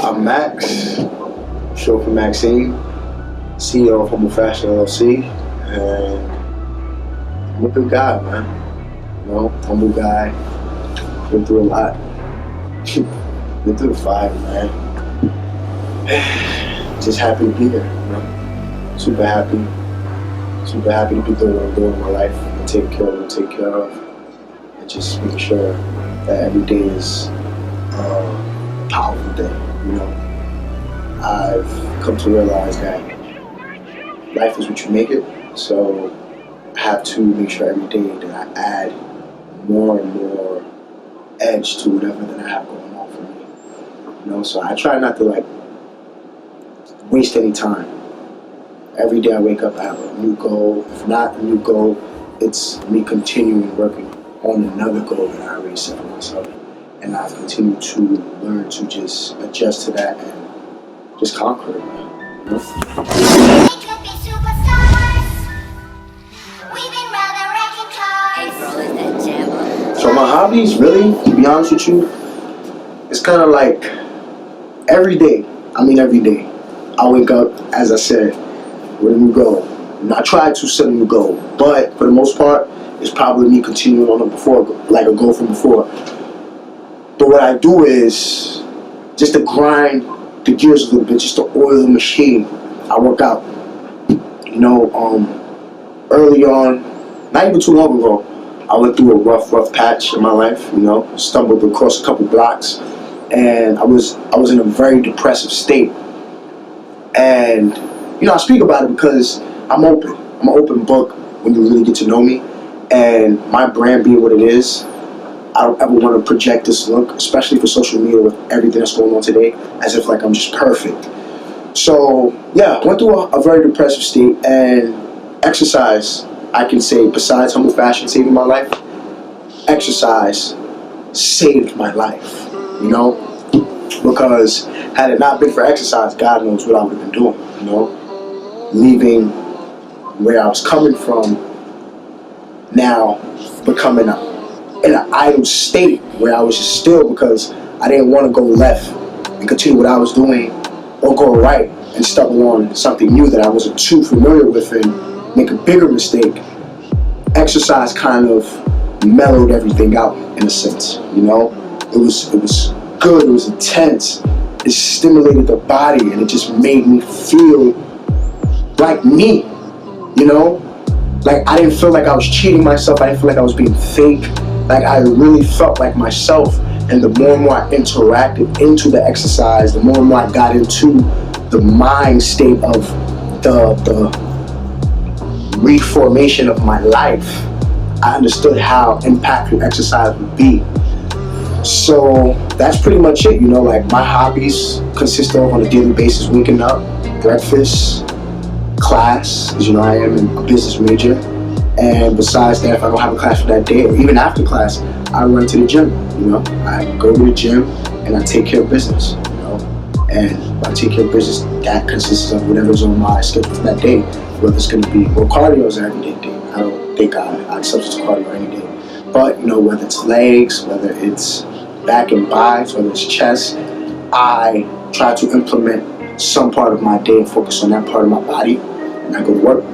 I'm Max, short for Maxine, CEO of Humble Fashion LLC, and I'm a good guy, man. You know, humble guy, been through a lot. Been through the fire, man. Just happy to be here, you know. Super happy. Super happy to be doing what I'm doing in my life and taking care of what I'm taking care of. And just making sure that every day is a powerful day, you know. I've come to realize that life is what you make it, so I have to make sure every day that I add more and more edge to whatever that I have going on for me. You know, so I try not to waste any time. Every day I wake up, I have a new goal. If not a new goal, it's me continuing working on another goal that I already set for myself. And I've continued to learn to just adjust to that and just conquer it, man. You know? So my hobbies, really, to be honest with you, it's kind of like every day, I wake up, as I said, with a new goal. And I try to set a new goal, but for the most part, it's probably me continuing on a goal from before. But what I do is just to grind the gears a little bit, just to oil the machine. I work out. You know, early on, not even too long ago, I went through a rough patch in my life. You know, stumbled across a couple blocks, and I was in a very depressive state. And you know, I speak about it because I'm open. I'm an open book when you really get to know me, and my brand being what it is. I don't ever want to project this look, especially for social media with everything that's going on today, as if like I'm just perfect. So yeah, I went through a very depressive state, and exercise, I can say, besides Humble Fashion saving my life, exercise saved my life, you know? Because had it not been for exercise, God knows what I would have been doing, you know? Leaving where I was coming from, now becoming in an idle state where I was just still because I didn't want to go left and continue what I was doing, or go right and stumble on something new that I wasn't too familiar with and make a bigger mistake. Exercise kind of mellowed everything out in a sense, you know? It was good, it was intense, it stimulated the body, and it just made me feel like me, you know? Like I didn't feel like I was cheating myself, I didn't feel like I was being fake. Like I really felt like myself, and the more and more I interacted into the exercise, the more and more I got into the mind state of the reformation of my life, I understood how impactful exercise would be. So that's pretty much it, you know, like my hobbies consist of on a daily basis waking up, breakfast, class, as you know I am a business major. And besides that, if I don't have a class for that day, or even after class, I run to the gym, you know. I go to the gym and I take care of business, you know. And when I take care of business, that consists of whatever's on my schedule for that day. Whether it's going to be, well, cardio is an everyday thing. I don't think I substitute cardio any day. But, you know, whether it's legs, whether it's back and biceps, whether it's chest, I try to implement some part of my day and focus on that part of my body, and I go to work.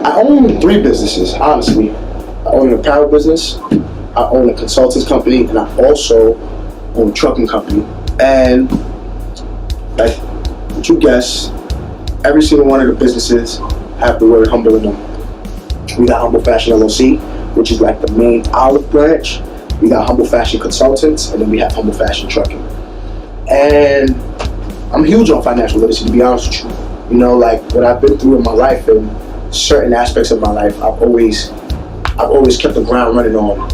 I own 3 businesses, honestly. I own an apparel business, I own a consultants company, and I also own a trucking company. And like what you guess, every single one of the businesses have the word humble in them. We got Humble Fashion LLC, which is like the main olive branch. We got Humble Fashion Consultants, and then we have Humble Fashion Trucking. And I'm huge on financial literacy, to be honest with you. You know, like what I've been through in my life and certain aspects of my life, I've always kept the ground running on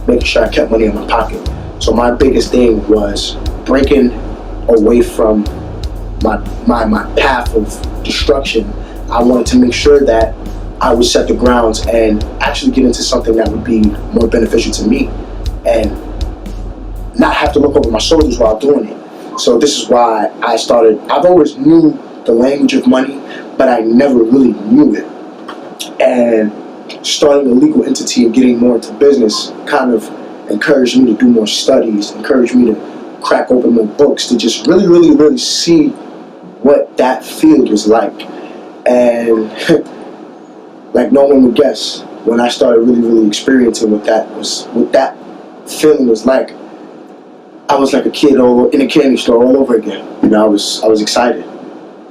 making sure I kept money in my pocket. So my biggest thing was breaking away from my path of destruction. I wanted to make sure that I would set the grounds and actually get into something that would be more beneficial to me and not have to look over my shoulders while doing it. So this is why I've always knew the language of money, but I never really knew it. And starting a legal entity and getting more into business kind of encouraged me to do more studies, encouraged me to crack open more books to just really, really, really see what that field was like. And like no one would guess, when I started really, really experiencing what that feeling was like, I was like a kid in a candy store all over again. You know, I was excited.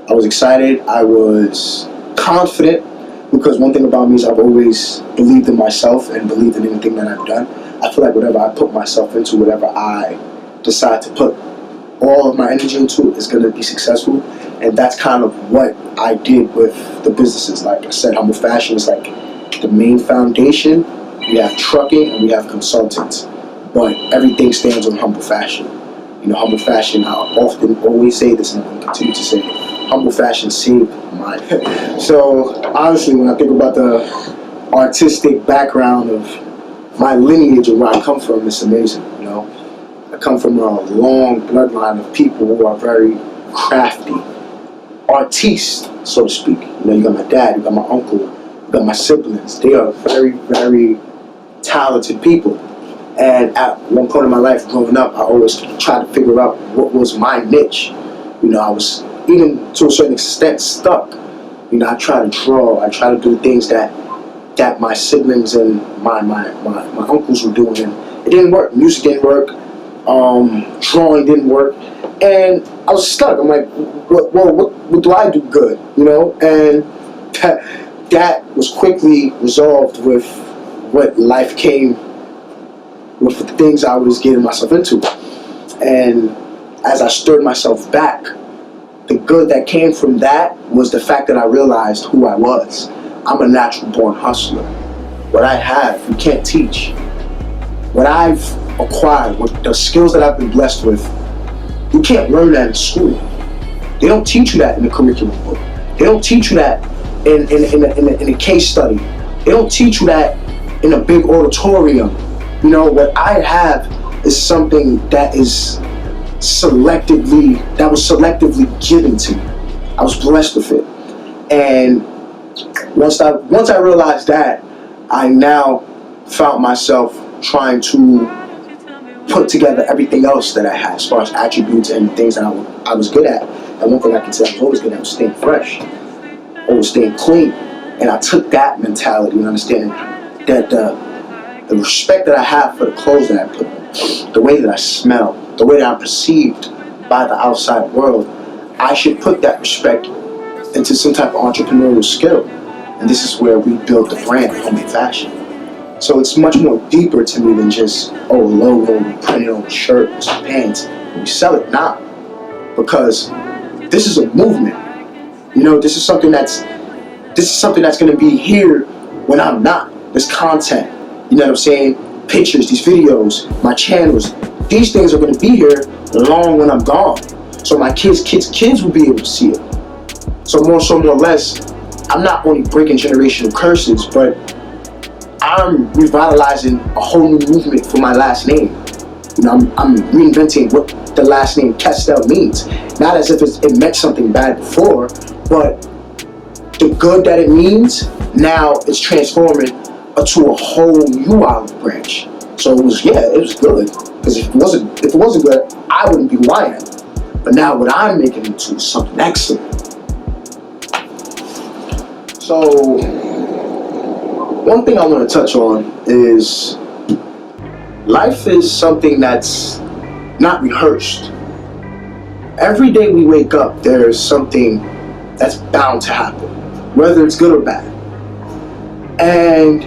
I was excited. I was confident, because one thing about me is I've always believed in myself and believed in anything that I've done. I feel like whatever I put myself into, whatever I decide to put all of my energy into, is going to be successful. And that's kind of what I did with the businesses. Like I said, Humble Fashion is like the main foundation. We have trucking and we have consultants, but everything stands on Humble Fashion. You know, Humble Fashion, I often always say this, and I'm going to continue to say it, Humble Fashion saved my life. So honestly, when I think about the artistic background of my lineage and where I come from, it's amazing. You know, I come from a long bloodline of people who are very crafty, artistes, so to speak. You know, you got my dad, you got my uncle, you got my siblings. They are very, very talented people. And at one point in my life growing up, I always tried to figure out what was my niche. You know, I was, even to a certain extent, stuck. You know, I try to draw, I try to do things that my siblings and my uncles were doing, and it didn't work. Music didn't work, drawing didn't work, and I was stuck. I'm like, what do I do good? You know, and that was quickly resolved with what life came with, the things I was getting myself into. And as I stirred myself back, the good that came from that was the fact that I realized who I was. I'm a natural born hustler. What I have, you can't teach. What I've acquired, what the skills that I've been blessed with, you can't learn that in school. They don't teach you that in the curriculum book. They don't teach you that in a case study. They don't teach you that in a big auditorium. You know, what I have is something that was selectively given to me. I was blessed with it. And once I realized that, I now found myself trying to put together everything else that I had, as far as attributes and things that I was good at. And one thing I can say I was always good at was staying fresh, always staying clean. And I took that mentality and understanding that the respect that I have for the clothes that I put on, the way that I smell, the way that I'm perceived by the outside world, I should put that respect into some type of entrepreneurial skill. And this is where we build the brand of Humble Fashion. So it's much more deeper to me than just, a logo, we print it on a shirt or some pants, and we sell it now. Because this is a movement. You know, this is something that's going to be here when I'm not. This content, you know what I'm saying? Pictures, these videos, my channels, these things are going to be here long when I'm gone. So my kids will be able to see it. So more or less, I'm not only breaking generational curses, but I'm revitalizing a whole new movement for my last name. You know, I'm reinventing what the last name Castell means. Not as if it meant something bad before, but the good that it means, now it's transforming to a whole new olive branch. So it was good. Because if it wasn't good, I wouldn't be who I am. But now what I'm making it into is something excellent. So one thing I want to touch on is life is something that's not rehearsed. Every day we wake up, there's something that's bound to happen, whether it's good or bad. And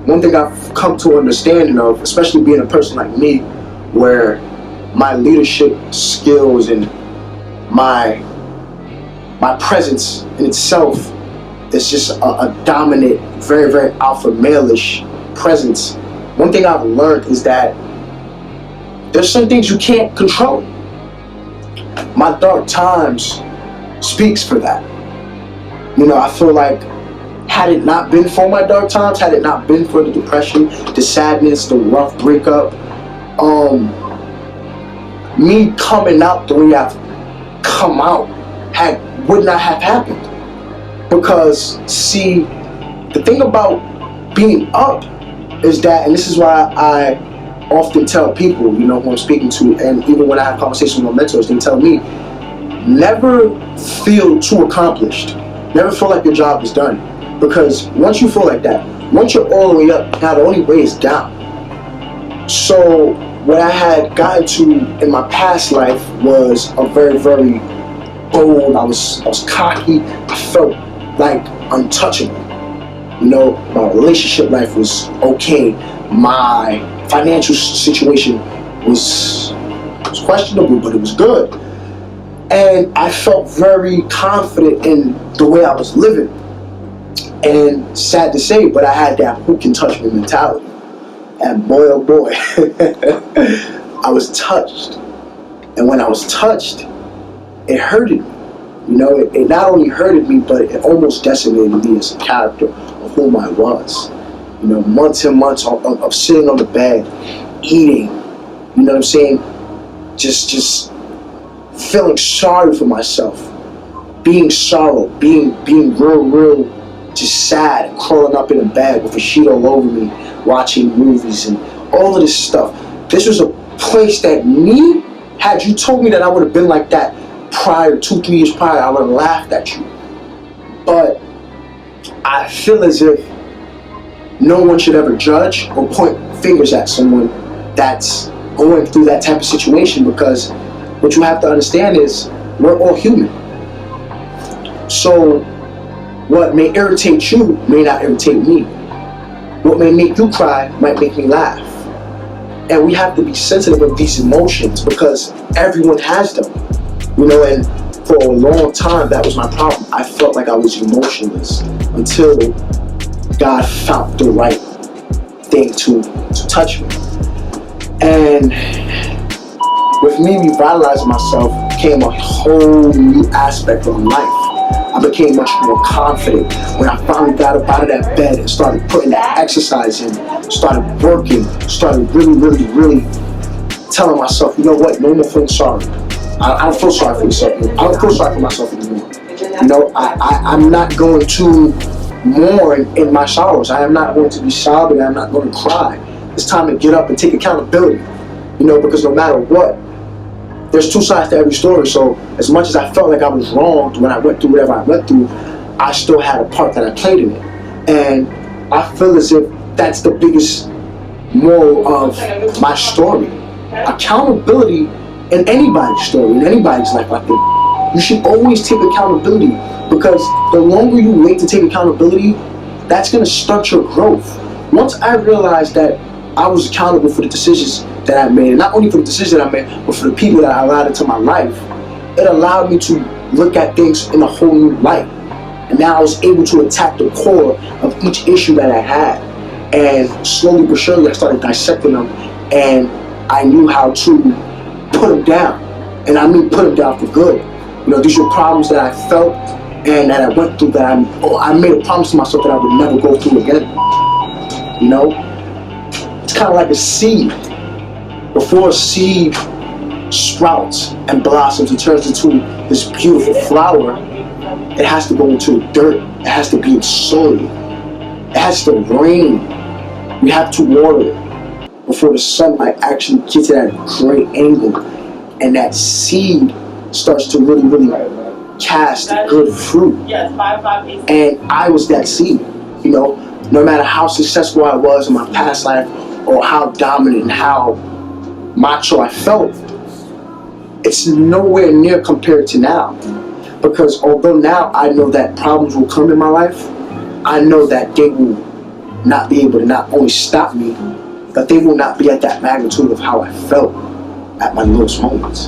one thing I've come to understanding of, especially being a person like me, where my leadership skills and my presence in itself is just a dominant, very, very alpha male-ish presence. One thing I've learned is that there's some things you can't control. My dark times speaks for that. You know, I feel like had it not been for my dark times, had it not been for the depression, the sadness, the rough breakup, me coming out the way I've come out would not have happened. Because, see, the thing about being up is that, and this is why I often tell people, you know, who I'm speaking to, and even when I have conversations with my mentors, they tell me, never feel too accomplished. Never feel like your job is done. Because once you feel like that, once you're all the way up, now the only way is down. So what I had gotten to in my past life was a very, very bold. I was cocky. I felt like untouchable. You know, my relationship life was okay. My financial situation was questionable, but it was good. And I felt very confident in the way I was living. And sad to say, but I had that who can touch me mentality. And boy, oh boy, I was touched. And when I was touched, it hurted me. You know, it not only hurted me, but it almost decimated me as a character of whom I was. You know, months and months of sitting on the bed, eating, you know what I'm saying? Just feeling sorry for myself, being sorrow, being real, just sad and crawling up in a bed with a sheet all over me, watching movies and all of this stuff. This was a place that had you told me that I would have been like that prior, 2-3 years prior, I would have laughed at you. But I feel as if no one should ever judge or point fingers at someone that's going through that type of situation, because what you have to understand is we're all human. So what may irritate you may not irritate me. What may make you cry might make me laugh. And we have to be sensitive of these emotions because everyone has them. You know, and for a long time that was my problem. I felt like I was emotionless until God found the right thing to touch me. And with me revitalizing myself came a whole new aspect of my life. I became much more confident when I finally got up out of that bed and started putting that exercise in, started working, started really telling myself, you know what, no more feeling sorry. I don't feel sorry for myself. I don't feel sorry for myself anymore. You know, I'm not going to mourn in my sorrows. I am not going to be sobbing. I'm not going to cry. It's time to get up and take accountability. You know, because no matter what, there's two sides to every story. So as much as I felt like I was wronged when I went through whatever I went through, I still had a part that I played in it. And I feel as if that's the biggest moral of my story. Accountability in anybody's story, in anybody's life, I think. You should always take accountability, because the longer you wait to take accountability, that's going to stunt your growth. Once I realized that I was accountable for the decisions that I made, and not only for the decisions that I made, but for the people that I allowed into my life, it allowed me to look at things in a whole new light. And now I was able to attack the core of each issue that I had. And slowly but surely I started dissecting them, and I knew how to put them down. And I mean put them down for good. You know, these were problems that I felt and that I went through that I made a promise to myself that I would never go through again. You know? It's kind of like a seed. Before a seed sprouts and blossoms and turns into this beautiful flower, it has to go into dirt. It has to be in soil. It has to rain. We have to water it before the sunlight actually gets at a great angle, and that seed starts to really cast good fruit. And I was that seed. You know, no matter how successful I was in my past life, or how dominant and how macho I felt, it's nowhere near compared to now. Because although now I know that problems will come in my life, I know that they will not be able to not only stop me, but they will not be at that magnitude of how I felt at my lowest moments.